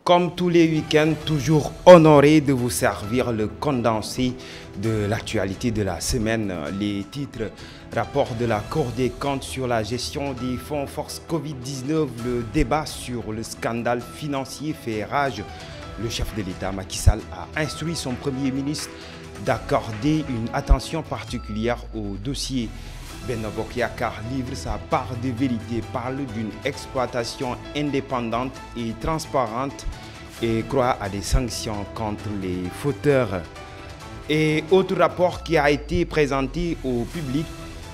Comme tous les week-ends, toujours honoré de vous servir le condensé de l'actualité de la semaine. Les titres, rapport de la Cour des comptes sur la gestion des fonds force Covid-19, le débat sur le scandale financier fait rage. Le chef de l'État, Macky Sall, a instruit son Premier ministre d'accorder une attention particulière au dossier. Benno Bokk Yakaar livre sa part de vérité, parle d'une exploitation indépendante et transparente et croit à des sanctions contre les fauteurs. Et autre rapport qui a été présenté au public,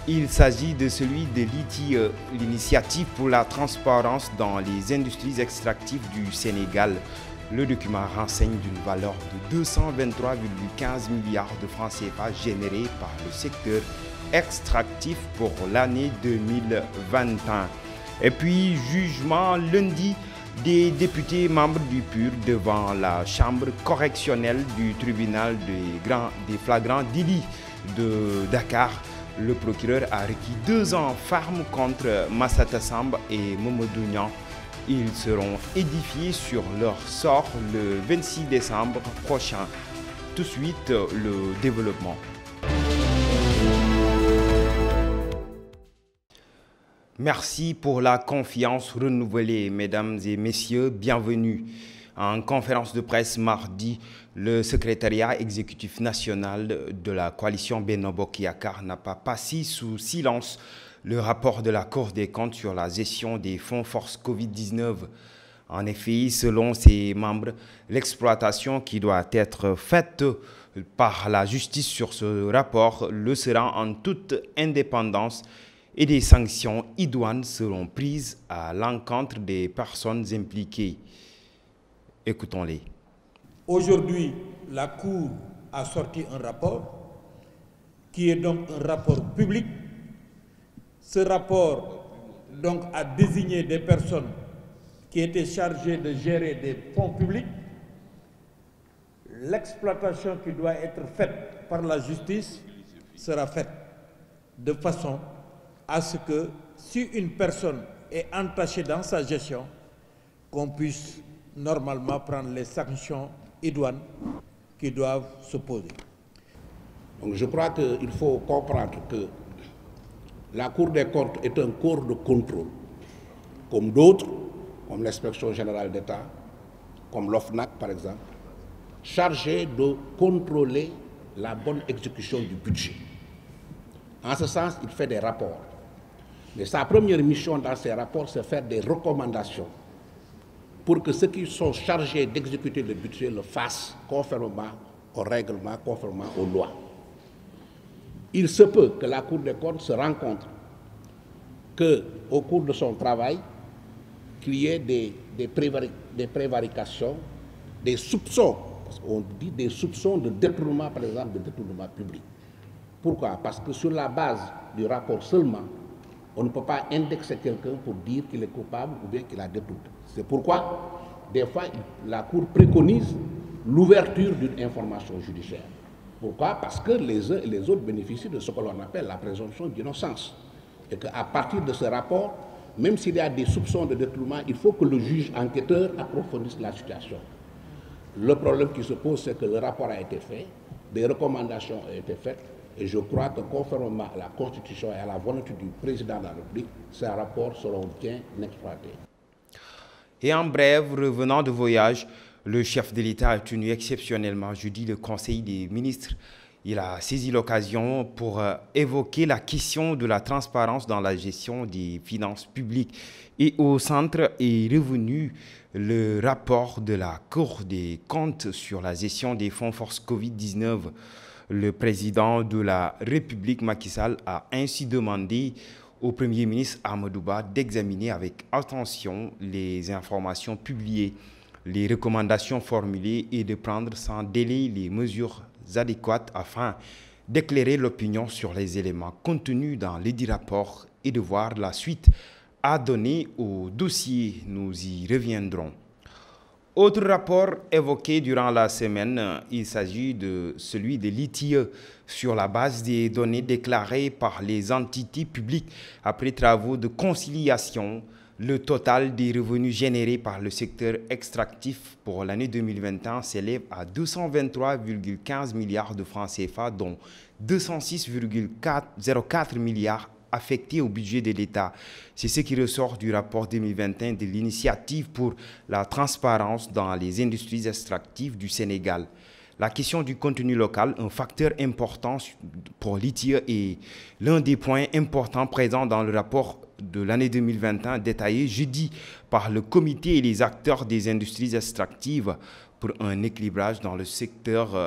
il s'agit de celui de l'ITIE, l'initiative pour la transparence dans les industries extractives du Sénégal. Le document renseigne d'une valeur de 223,15 milliards de francs CFA générés par le secteur extractif pour l'année 2021. Et puis, jugement lundi des députés membres du PUR devant la chambre correctionnelle du tribunal des flagrants délits de Dakar. Le procureur a requis 2 ans ferme contre Massata Samb et Mamadou Niang. Ils seront édifiés sur leur sort le 26 décembre prochain. Tout de suite, le développement. Merci pour la confiance renouvelée, mesdames et messieurs. Bienvenue. En conférence de presse mardi, le secrétariat exécutif national de la coalition Benno Bokk Yakaar n'a pas passé sous silence le rapport de la Cour des comptes sur la gestion des fonds force Covid-19. En effet, selon ses membres, l'exploitation qui doit être faite par la justice sur ce rapport le sera en toute indépendance et des sanctions idoines seront prises à l'encontre des personnes impliquées. Écoutons-les. Aujourd'hui, la Cour a sorti un rapport qui est donc un rapport public. Ce rapport donc a désigné des personnes qui étaient chargées de gérer des fonds publics. L'exploitation qui doit être faite par la justice sera faite de façon à ce que si une personne est entachée dans sa gestion, qu'on puisse normalement prendre les sanctions idoines qui doivent se poser. Donc je crois qu'il faut comprendre que la Cour des comptes est un corps de contrôle, comme d'autres, comme l'Inspection générale d'État, comme l'OFNAC par exemple, chargé de contrôler la bonne exécution du budget. En ce sens, il fait des rapports. Mais sa première mission dans ces rapports, c'est faire des recommandations pour que ceux qui sont chargés d'exécuter le budget le fassent conformément au règlement, conformément aux lois. Il se peut que la Cour des comptes se rende compte qu'au cours de son travail, qu'il y ait des prévarications, des soupçons, parce qu'on dit des soupçons de détournement, par exemple, de détournement public. Pourquoi? Parce que sur la base du rapport seulement, on ne peut pas indexer quelqu'un pour dire qu'il est coupable ou bien qu'il a détourné. C'est pourquoi, des fois, la Cour préconise l'ouverture d'une information judiciaire. Pourquoi? Parce que les uns et les autres bénéficient de ce que l'on appelle la présomption d'innocence. Et qu'à partir de ce rapport, même s'il y a des soupçons de détournement, il faut que le juge enquêteur approfondisse la situation. Le problème qui se pose, c'est que le rapport a été fait, des recommandations ont été faites, et je crois que conformément à la Constitution et à la volonté du président de la République, ces rapports seront bien exploités. Et en bref, revenant de voyage, le chef de l'État a tenu exceptionnellement jeudi le Conseil des ministres. Il a saisi l'occasion pour évoquer la question de la transparence dans la gestion des finances publiques. Et au centre est revenu le rapport de la Cour des comptes sur la gestion des fonds force Covid-19. Le président de la République, Macky Sall, a ainsi demandé au Premier ministre Amadou Ba d'examiner avec attention les informations publiées, les recommandations formulées et de prendre sans délai les mesures adéquates afin d'éclairer l'opinion sur les éléments contenus dans les 10 rapports et de voir la suite à donner au dossier. Nous y reviendrons. Autre rapport évoqué durant la semaine, il s'agit de celui de l'ITIE sur la base des données déclarées par les entités publiques après travaux de conciliation. Le total des revenus générés par le secteur extractif pour l'année 2021 s'élève à 223,15 milliards de francs CFA, dont 206,04 milliards affectés au budget de l'État. C'est ce qui ressort du rapport 2021 de l'initiative pour la transparence dans les industries extractives du Sénégal. La question du contenu local, un facteur important pour l'ITIE, est l'un des points importants présents dans le rapport de l'année 2021 détaillé jeudi par le comité et les acteurs des industries extractives pour un équilibrage dans le secteur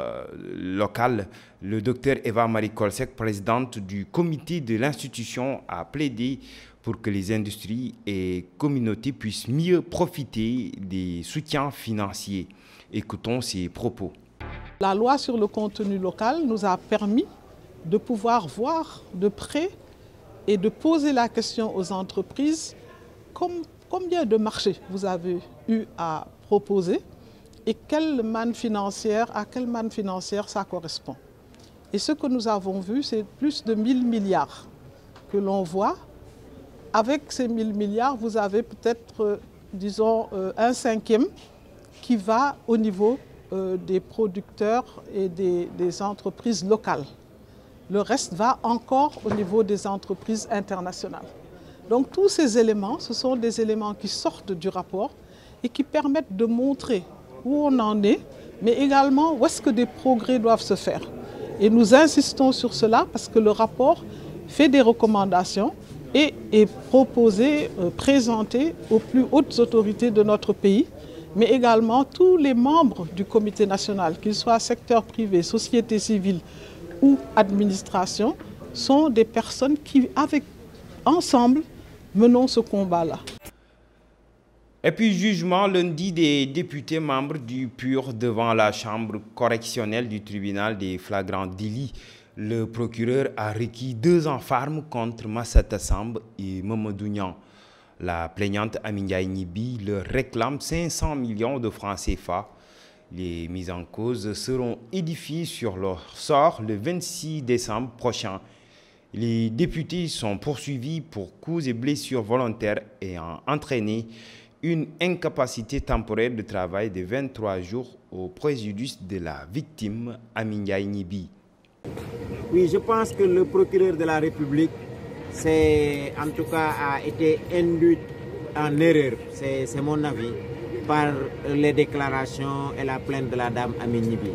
local. Le docteur Eva Marie Kolsek, présidente du comité de l'institution, a plaidé pour que les industries et communautés puissent mieux profiter des soutiens financiers. Écoutons ses propos. La loi sur le contenu local nous a permis de pouvoir voir de près et de poser la question aux entreprises combien de marchés vous avez eu à proposer et à quelle manne financière ça correspond. Et ce que nous avons vu, c'est plus de 1000 milliards que l'on voit. Avec ces 1000 milliards, vous avez peut-être, disons, un cinquième qui va au niveau des producteurs et des entreprises locales. Le reste va encore au niveau des entreprises internationales. Donc tous ces éléments, ce sont des éléments qui sortent du rapport et qui permettent de montrer où on en est, mais également où est-ce que des progrès doivent se faire. Et nous insistons sur cela parce que le rapport fait des recommandations et est proposé, présenté aux plus hautes autorités de notre pays, mais également tous les membres du comité national, qu'ils soient secteur privé, société civile ou administration, sont des personnes qui, ensemble, menons ce combat-là. Et puis, jugement lundi des députés membres du PUR devant la chambre correctionnelle du tribunal des flagrants délits. Le procureur a requis 2 ans ferme contre Massata Samb et Mamadou Niang. La plaignante Amindiaye Nibi leur réclame 500 millions de francs CFA. Les mises en cause seront édifiées sur leur sort le 26 décembre prochain. Les députés sont poursuivis pour coups et blessures volontaires ayant entraîné une incapacité temporaire de travail de 23 jours au préjudice de la victime Amindiaye Nibi. Oui, je pense que le procureur de la République en tout cas a été induit en erreur, c'est mon avis, par les déclarations et la plainte de la dame Amine Nibi.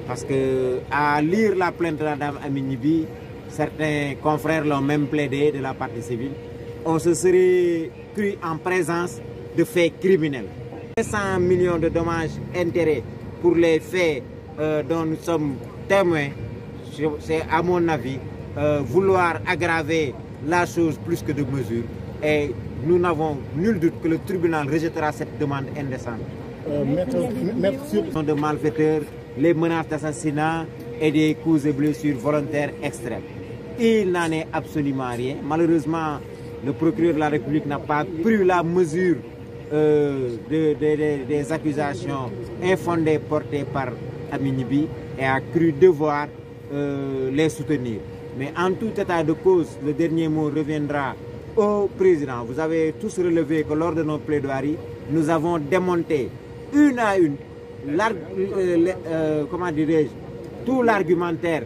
Parce que à lire la plainte de la dame Amine Nibi, certains confrères l'ont même plaidé de la partie civile, on se serait cru en présence de faits criminels. 100 millions de dommages intérêts pour les faits dont nous sommes témoins, c'est à mon avis vouloir aggraver la chose plus que de mesure, et nous n'avons nul doute que le tribunal rejettera cette demande indécente. De malfaiteurs, les menaces d'assassinat et des coups et blessures volontaires extrêmes. Il n'en est absolument rien. Malheureusement, le procureur de la République n'a pas pris la mesure des accusations infondées portées par Amine Nibi et a cru devoir les soutenir. Mais en tout état de cause, le dernier mot reviendra au président. Vous avez tous relevé que lors de nos plaidoiries, nous avons démonté une à une tout l'argumentaire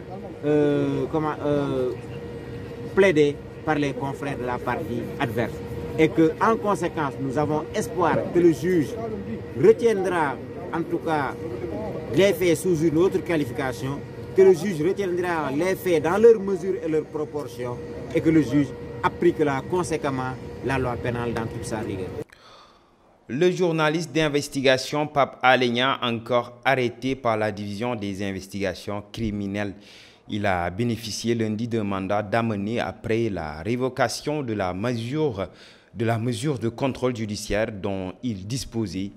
plaidé par les confrères de la partie adverse. Et qu'en conséquence, nous avons espoir que le juge retiendra en tout cas les faits sous une autre qualification, que le juge retiendra les faits dans leur mesure et leur proportion et que le juge appliquera conséquemment la loi pénale dans toute sa rigueur. Le journaliste d'investigation Pape Alé Niang, encore arrêté par la division des investigations criminelles. Il a bénéficié lundi d'un mandat d'amener après la révocation de la mesure de contrôle judiciaire dont il disposait.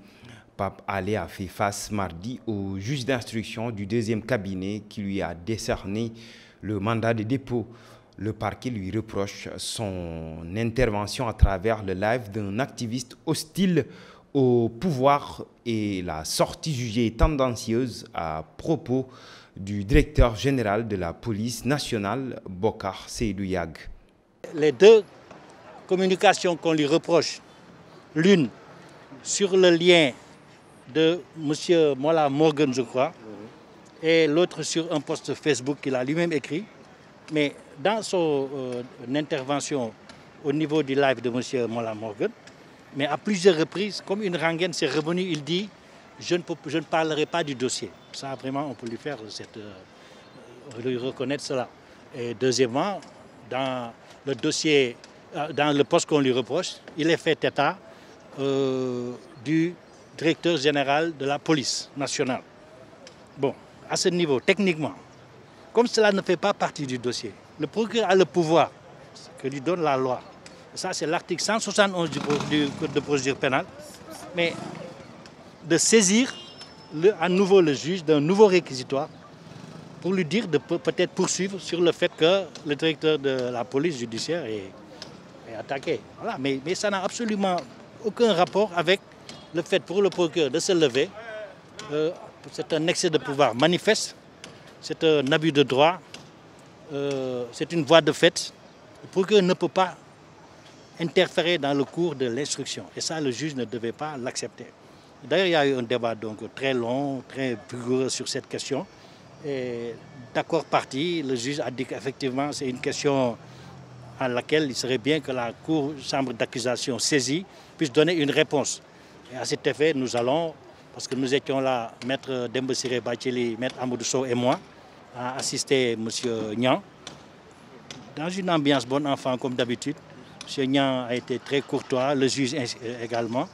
Pape Alé a fait face mardi au juge d'instruction du 2e cabinet qui lui a décerné le mandat de dépôt. Le parquet lui reproche son intervention à travers le live d'un activiste hostile au pouvoir et la sortie jugée tendancieuse à propos du directeur général de la police nationale, Bokar Seydou Yag. Les 2 communications qu'on lui reproche L'une sur le lien de M. Mollah Morgun, je crois, et l'autre sur un post Facebook qu'il a lui-même écrit. Mais dans son intervention au niveau du live de M. Mollah Morgun, mais à plusieurs reprises, comme une rengaine s'est revenue, il dit je ne parlerai pas du dossier. Ça, vraiment, on peut lui faire lui reconnaître cela. Et deuxièmement, dans le dossier, dans le poste qu'on lui reproche, il est fait état du directeur général de la police nationale. Bon, à ce niveau, techniquement, comme cela ne fait pas partie du dossier, le procureur a le pouvoir que lui donne la loi. Ça, c'est l'article 171 du Code de procédure pénale. Mais de saisir à nouveau le juge d'un nouveau réquisitoire pour lui dire de peut-être poursuivre sur le fait que le directeur de la police judiciaire est attaqué. Voilà. Mais ça n'a absolument aucun rapport avec le fait pour le procureur de se lever. C'est un excès de pouvoir manifeste, c'est un abus de droit, c'est une voie de fait. Le procureur ne peut pas interférer dans le cours de l'instruction. Et ça, le juge ne devait pas l'accepter. D'ailleurs, il y a eu un débat donc, très long, très vigoureux sur cette question. Et d'accord parti, le juge a dit qu'effectivement, c'est une question à laquelle il serait bien que la chambre d'accusation saisie puisse donner une réponse. Et à cet effet, nous allons, parce que nous étions là, Maître Dembosiré Bathily, Maître Amadou Sow et moi, à assister M. Niang, dans une ambiance bon enfant comme d'habitude. M. Niang a été très courtois, le juge également.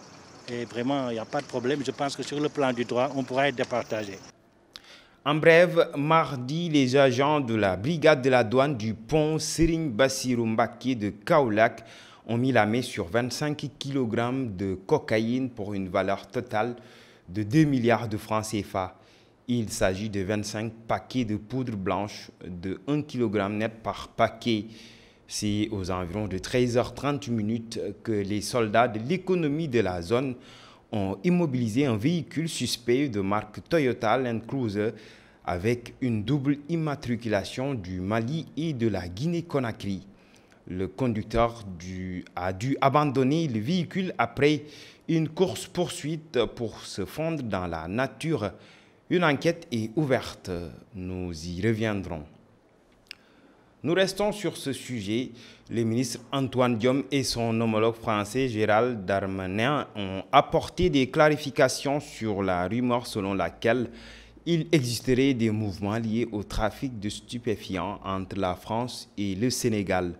Et vraiment, il n'y a pas de problème. Je pense que sur le plan du droit, on pourra être départagé. En bref, mardi, les agents de la brigade de la douane du pont Serigne Bassirou Mbacké de Kaolack ont mis la main sur 25 kg de cocaïne pour une valeur totale de 2 milliards de francs CFA. Il s'agit de 25 paquets de poudre blanche de 1 kg net par paquet. C'est aux environs de 13h30 que les soldats de l'économie de la zone ont immobilisé un véhicule suspect de marque Toyota Land Cruiser avec une double immatriculation du Mali et de la Guinée-Conakry. Le conducteur a dû abandonner le véhicule après une course-poursuite pour se fondre dans la nature. Une enquête est ouverte. Nous y reviendrons. Nous restons sur ce sujet. Le ministre Antoine Diome et son homologue français Gérald Darmanin ont apporté des clarifications sur la rumeur selon laquelle il existerait des mouvements liés au trafic de stupéfiants entre la France et le Sénégal.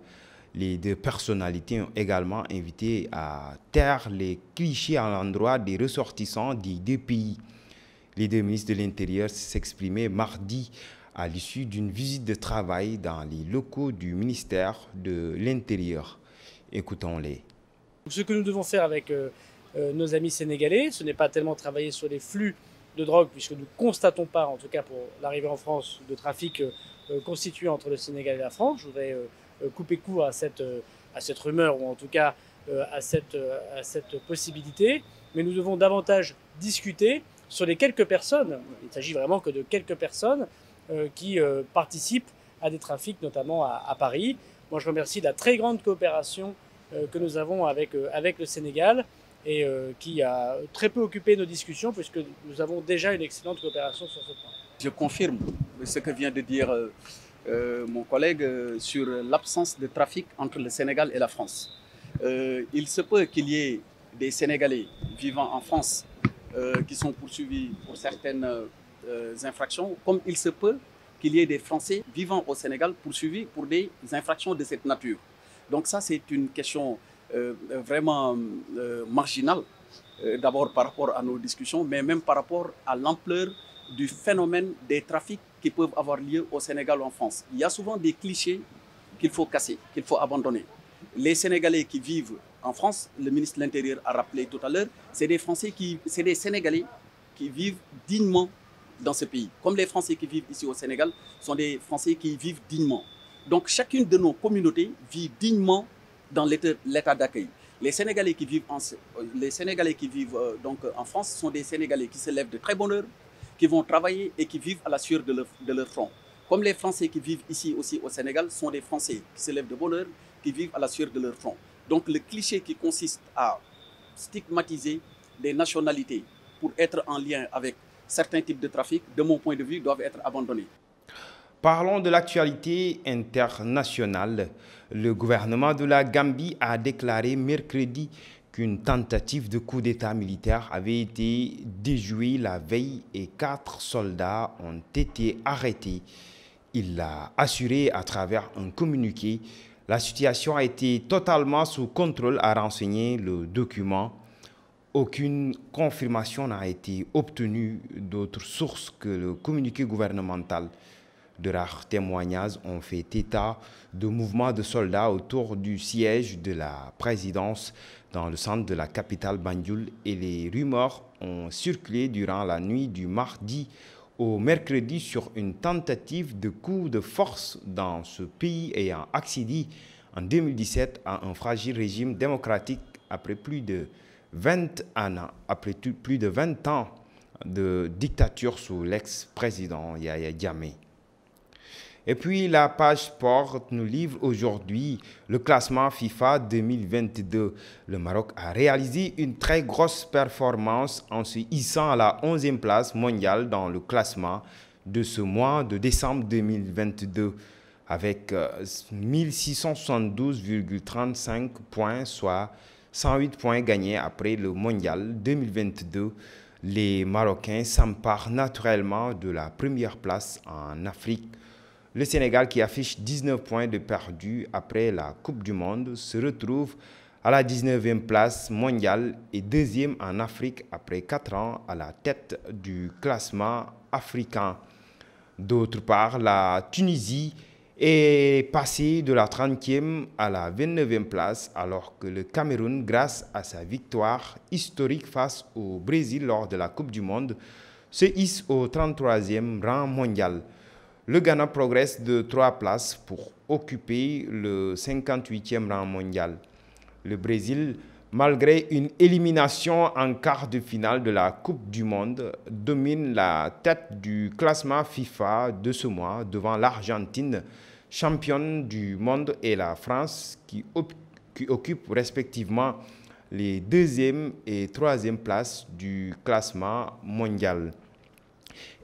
Les deux personnalités ont également invité à taire les clichés à l'endroit des ressortissants des deux pays. Les deux ministres de l'Intérieur s'exprimaient mardi à l'issue d'une visite de travail dans les locaux du ministère de l'Intérieur. Écoutons-les. Ce que nous devons faire avec nos amis sénégalais, ce n'est pas tellement travailler sur les flux de drogue, puisque nous ne constatons pas, en tout cas pour l'arrivée en France, de trafic constitué entre le Sénégal et la France. Je voudrais couper court à cette rumeur, ou en tout cas à cette possibilité. Mais nous devons davantage discuter sur les quelques personnes, il ne s'agit vraiment que de quelques personnes, qui participent à des trafics, notamment à Paris. Moi, je remercie de la très grande coopération que nous avons avec le Sénégal et qui a très peu occupé nos discussions puisque nous avons déjà une excellente coopération sur ce point. Je confirme ce que vient de dire mon collègue sur l'absence de trafic entre le Sénégal et la France. Il se peut qu'il y ait des Sénégalais vivant en France qui sont poursuivis pour certaines infractions, comme il se peut qu'il y ait des Français vivant au Sénégal poursuivis pour des infractions de cette nature. Donc ça, c'est une question vraiment marginale, d'abord par rapport à nos discussions, mais même par rapport à l'ampleur du phénomène des trafics qui peuvent avoir lieu au Sénégal ou en France. Il y a souvent des clichés qu'il faut casser, qu'il faut abandonner. Les Sénégalais qui vivent en France, le ministre de l'Intérieur a rappelé tout à l'heure, c'est des Sénégalais qui vivent dignement dans ce pays. Comme les Français qui vivent ici au Sénégal sont des Français qui vivent dignement. Donc chacune de nos communautés vit dignement dans l'état d'accueil. Les Sénégalais qui vivent donc en France sont des Sénégalais qui se lèvent de très bonne heure, qui vont travailler et qui vivent à la sueur de leur front. Comme les Français qui vivent ici aussi au Sénégal sont des Français qui se lèvent de bonne heure, qui vivent à la sueur de leur front. Donc le cliché qui consiste à stigmatiser des nationalités pour être en lien avec certains types de trafic, de mon point de vue, doivent être abandonnés. Parlons de l'actualité internationale. Le gouvernement de la Gambie a déclaré mercredi qu'une tentative de coup d'État militaire avait été déjouée la veille et 4 soldats ont été arrêtés. Il l'a assuré à travers un communiqué. La situation a été totalement sous contrôle, a renseigné le document. Aucune confirmation n'a été obtenue d'autres sources que le communiqué gouvernemental. De rares témoignages ont fait état de mouvements de soldats autour du siège de la présidence dans le centre de la capitale Banjul et les rumeurs ont circulé durant la nuit du mardi au mercredi sur une tentative de coup de force dans ce pays ayant accédé en 2017 à un fragile régime démocratique après plus de 20 ans de dictature sous l'ex-président Yahya Jammeh. Et puis la page sport nous livre aujourd'hui le classement FIFA 2022. Le Maroc a réalisé une très grosse performance en se hissant à la 11e place mondiale dans le classement de ce mois de décembre 2022 avec 1672,35 points, soit 108 points gagnés après le mondial 2022. Les Marocains s'emparent naturellement de la première place en Afrique. Le Sénégal, qui affiche 19 points de perdus après la Coupe du Monde, se retrouve à la 19e place mondiale et deuxième en Afrique après 4 ans à la tête du classement africain. D'autre part, la Tunisie est passée de la 30e à la 29e place, alors que le Cameroun, grâce à sa victoire historique face au Brésil lors de la Coupe du Monde, se hisse au 33e rang mondial. Le Ghana progresse de 3 places pour occuper le 58e rang mondial. Le Brésil, malgré une élimination en quart de finale de la Coupe du Monde, domine la tête du classement FIFA de ce mois devant l'Argentine, championne du monde, et la France qui occupe respectivement les 2e et 3e places du classement mondial.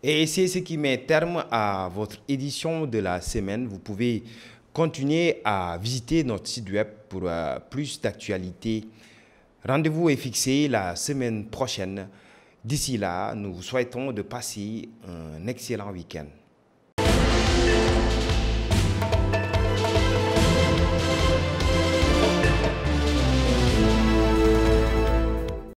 Et c'est ce qui met terme à votre édition de la semaine. Vous pouvez continuer à visiter notre site web pour plus d'actualités. Rendez-vous est fixé la semaine prochaine. D'ici là, nous vous souhaitons de passer un excellent week-end.